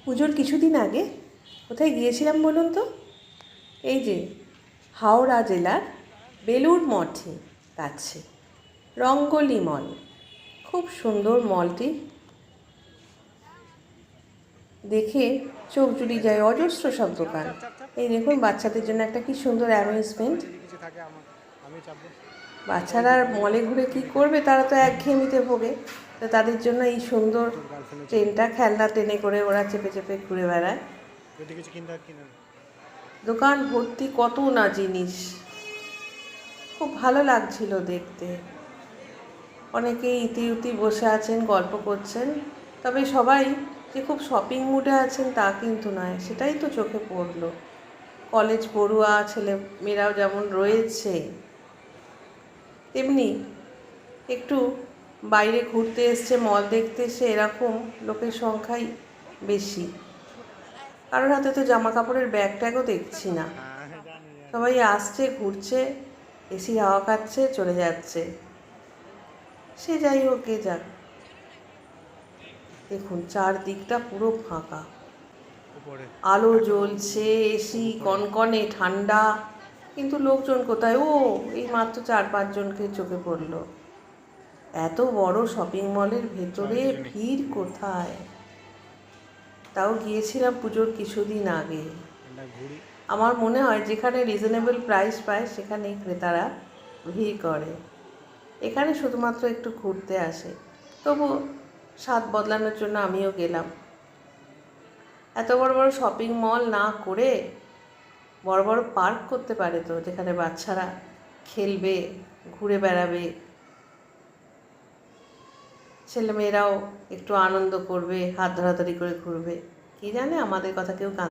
পুজোর কিছুদিন আগে কোথায় গিয়েছিলাম বলুন তো? এই যে হাওড়া জেলার বেলুড় মঠে কাছে রঙ্গলি মল। খুব সুন্দর মলটি, দেখে চোখ জুড়িয়ে যায়। অজস্র সব দোকান। এই দেখুন, বাচ্চাদের জন্য একটা কি সুন্দর অ্যামিউজমেন্ট। বাচ্চারা মলে ঘুরে কি করবে, তারা তো একঘেয়েমিতে ভোগে। তো তাদের জন্য এই সুন্দর ট্রেনটা, খেলনা ট্রেনে করে ওরা চেপে চেপে ঘুরে বেড়ায়। দোকান ভর্তি কত না জিনিস, খুব ভালো লাগছিল দেখতে। অনেকেই ইতিউতি বসে আছেন, গল্প করছেন। তবে সবাই যে খুব শপিং মুডে আছেন তা কিন্তু নয়, সেটাই তো চোখে পড়লো। কলেজ পড়ুয়া ছেলে মেয়েরাও যেমন রয়েছে, তেমনি একটু বাইরে ঘুরতে এসছে, মল দেখতে এসে এরকম লোকের সংখ্যাই বেশি। কারোর হাতে তো জামা কাপড়ের ব্যাগ ট্যাগও দেখছি না। সবাই আসছে, ঘুরছে, এসি হাওয়া খাচ্ছে, চলে যাচ্ছে। সে যাই হোক, কে যাক। দেখুন চারদিকটা পুরো ফাঁকা, আলো জ্বলছে, এসি কনকনে ঠান্ডা, কিন্তু লোকজন কোথায়? ও এই মাত্র 4-5 জনকে চোখে পড়লো। এত বড় শপিং মলের ভেতরে ভিড় কোথায়? তাও গিয়েছিলাম পুজোর কিছুদিন আগে। আমার মনে হয় যেখানে রিজনেবল প্রাইস পায় সেখানেই ক্রেতারা ভিড় করে। এখানে শুধুমাত্র একটু ঘুরতে আসে। তবু স্বাদ বদলানোর জন্য আমিও গেলাম। এত বড় বড় শপিং মল না করে বড় বড় পার্ক করতে পারে তো, যেখানে বাচ্চারা খেলবে, ঘুরে বেড়াবে, ছেলেমেয়েরাও একটু আনন্দ করবে, হাত ধরাধরি করে ঘুরবে। কে জানে আমাদের কথা কেউ